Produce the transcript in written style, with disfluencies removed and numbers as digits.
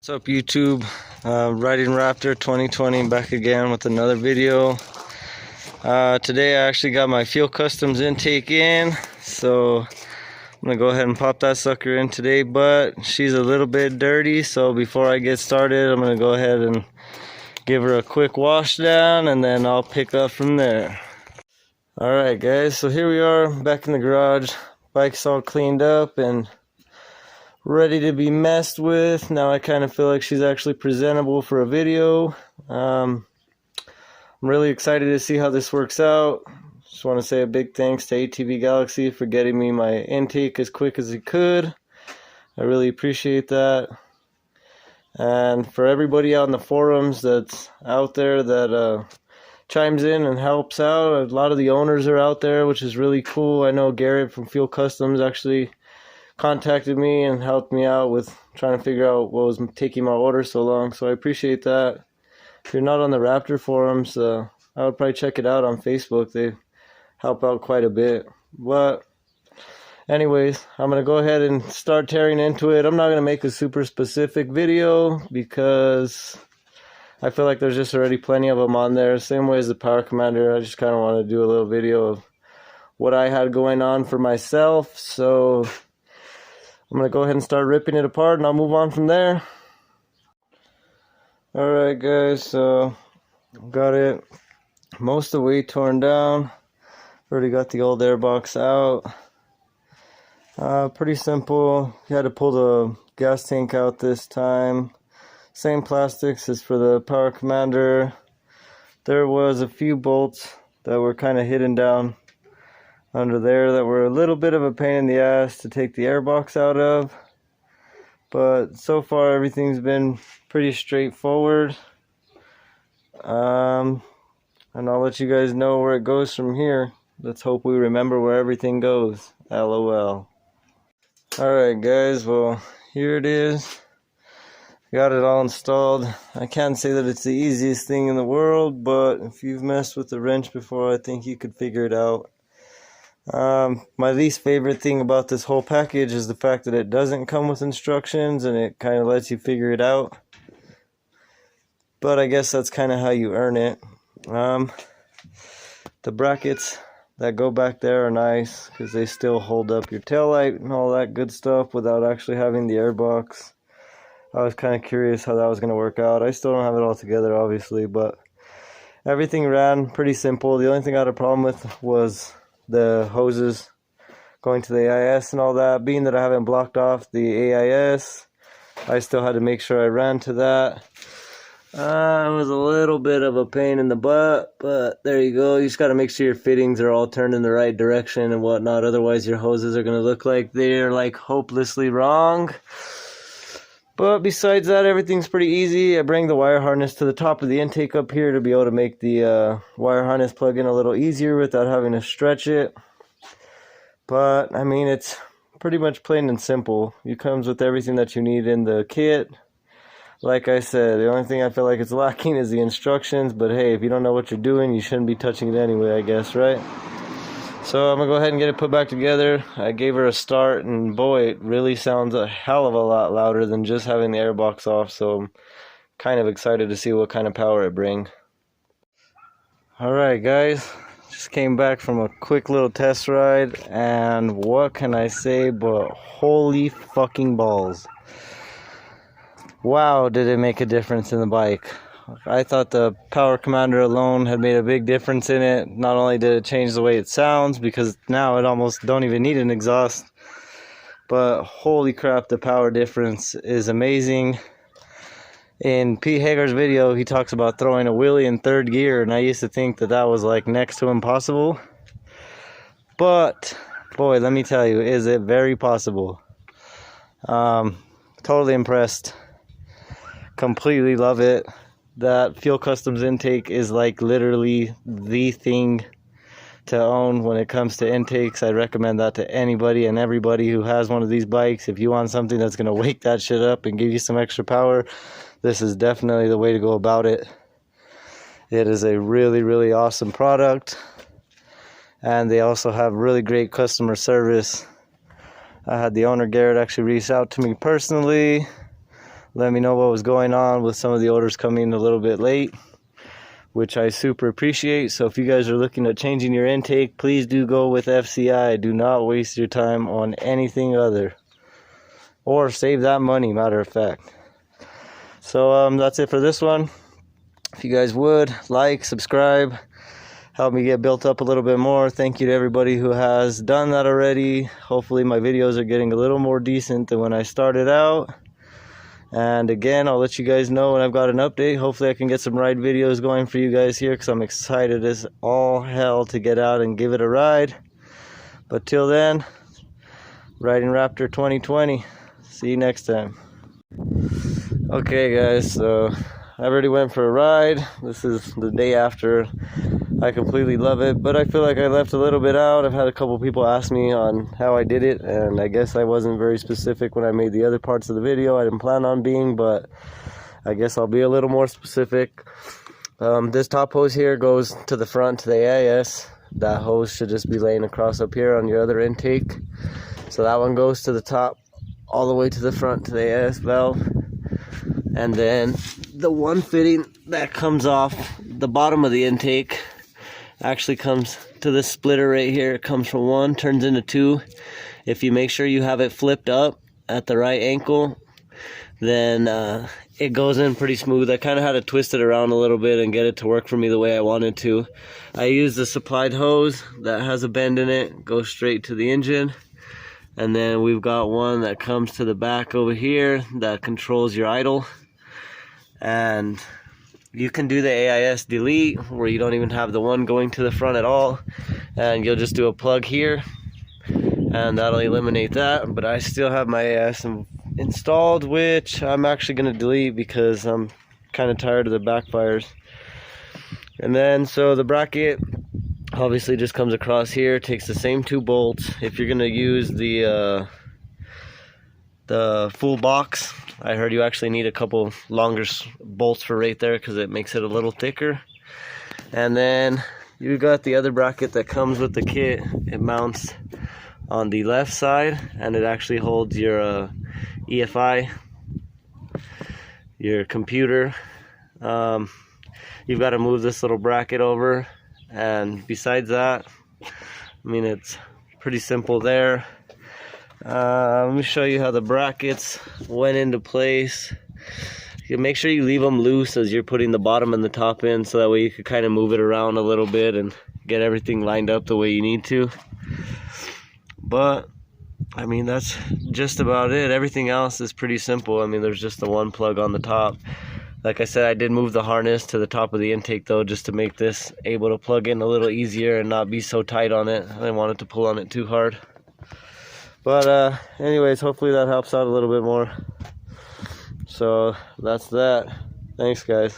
What's up YouTube? Riding Raptor 2020 back again with another video. Today I actually got my Fuel Customs intake in, so I'm gonna go ahead and pop that sucker in today, but she's a little bit dirty, so before I get started I'm gonna go ahead and give her a quick wash down and then I'll pick up from there. Alright guys, so here we are back in the garage. Bike's all cleaned up and ready to be messed with. Now I kind of feel like she's actually presentable for a video. I'm really excited to see how this works out. Just want to say a big thanks to ATV Galaxy for getting me my intake as quick as he could. I really appreciate that. And for everybody out in the forums that's out there that chimes in and helps out, a lot of the owners are out there, which is really cool. I know Garrett from Fuel Customs actually contacted me and helped me out with trying to figure out what was taking my order so long, so I appreciate that. If you're not on the Raptor forums, I would probably check it out on Facebook. They help out quite a bit. But anyways, I'm gonna go ahead and start tearing into it. I'm not gonna make a super specific video because I feel like there's just already plenty of them on there, same way as the Power Commander. I just kind of want to do a little video of what I had going on for myself, so I'm going to go ahead and start ripping it apart and I'll move on from there. Alright guys, so got it most of the way torn down. Already got the old airbox out. Pretty simple. You had to pull the gas tank out this time. Same plastics as for the Power Commander. There was a few bolts that were kind of hidden down under there that were a little bit of a pain in the ass to take the airbox out of, but so far everything's been pretty straightforward. And I'll let you guys know where it goes from here. Let's hope we remember where everything goes. LOL. Alright guys, well here it is. Got it all installed. I can't say that it's the easiest thing in the world, but if you've messed with the wrench before, I think you could figure it out. My least favorite thing about this whole package is the fact that it doesn't come with instructions and it kind of lets you figure it out. But I guess that's kind of how you earn it. The brackets that go back there are nice because they still hold up your taillight and all that good stuff without actually having the airbox. I was kind of curious how that was going to work out. I still don't have it all together obviously, but everything ran pretty simple. The only thing I had a problem with was the hoses going to the AIS and all that. Being that I haven't blocked off the AIS, I still had to make sure I ran to that. It was a little bit of a pain in the butt, but there you go. You just got to make sure your fittings are all turned in the right direction and whatnot, otherwise your hoses are going to look like they're like hopelessly wrong. But besides that, everything's pretty easy. I bring the wire harness to the top of the intake up here to be able to make the wire harness plug in a little easier without having to stretch it. But, I mean, it's pretty much plain and simple. It comes with everything that you need in the kit. Like I said, the only thing I feel like it's lacking is the instructions. But hey, if you don't know what you're doing, you shouldn't be touching it anyway, I guess, right? So I'm going to go ahead and get it put back together. I gave her a start, and boy, it really sounds a hell of a lot louder than just having the airbox off, so I'm kind of excited to see what kind of power it brings. Alright guys, just came back from a quick little test ride, and what can I say but holy fucking balls. Wow, did it make a difference in the bike. I thought the Power Commander alone had made a big difference in it. Not only did it change the way it sounds, because now it almost don't even need an exhaust, but holy crap, the power difference is amazing. In Pete Hager's video, he talks about throwing a wheelie in third gear, and I used to think that that was like next to impossible. But boy, let me tell you, is it very possible. Totally impressed. Completely love it. That Fuel Customs intake is like literally the thing to own when it comes to intakes. I recommend that to anybody and everybody who has one of these bikes. If you want something that's going to wake that shit up and give you some extra power, this is definitely the way to go about it. It is a really, really awesome product. And they also have really great customer service. I had the owner, Garrett, actually reach out to me personally. let me know what was going on with some of the orders coming a little bit late, which I super appreciate. So if you guys are looking at changing your intake, please do go with FCI. Do not waste your time on anything other, or save that money, matter of fact. So that's it for this one. If you guys would like, subscribe, help me get built up a little bit more. Thank you to everybody who has done that already. Hopefully my videos are getting a little more decent than when I started out. And again, I'll let you guys know when I've got an update. Hopefully I can get some ride videos going for you guys here, because I'm excited as all hell to get out and give it a ride. But till then, riding Raptor 2020. See you next time. Okay guys, so I already went for a ride. This is the day after. I completely love it, but I feel like I left a little bit out. I've had a couple people ask me on how I did it, and I guess I wasn't very specific when I made the other parts of the video. I didn't plan on being, but I guess I'll be a little more specific. This top hose here goes to the front to the AIS. That hose should just be laying across up here on your other intake. So that one goes to the top all the way to the front to the AIS valve. And then the one fitting that comes off the bottom of the intake actually comes to this splitter right here. It comes from one, turns into two. If you make sure you have it flipped up at the right ankle, then it goes in pretty smooth. I kind of had to twist it around a little bit and get it to work for me the way I wanted to. I used the supplied hose that has a bend in it, goes straight to the engine. And then we've got one that comes to the back over here that controls your idle. And you can do the AIS delete, where you don't even have the one going to the front at all, and you'll just do a plug here and that'll eliminate that. But I still have my AIS installed, which I'm actually going to delete because I'm kind of tired of the backfires. And then so the bracket obviously just comes across here, takes the same two bolts. If you're going to use the full box, I heard you actually need a couple longer bolts for right there, because it makes it a little thicker. And then you got the other bracket that comes with the kit. It mounts on the left side, and it actually holds your EFI, your computer. You've got to move this little bracket over, and besides that, I mean, it's pretty simple there. Let me show you how the brackets went into place. You make sure you leave them loose as you're putting the bottom and the top in, so that way you can kind of move it around a little bit and get everything lined up the way you need to. But I mean, that's just about it. Everything else is pretty simple. I mean, there's just the one plug on the top. Like I said, I did move the harness to the top of the intake though, just to make this able to plug in a little easier and not be so tight on it. I didn't want it to pull on it too hard. But anyways, hopefully that helps out a little bit more. So that's that. Thanks guys.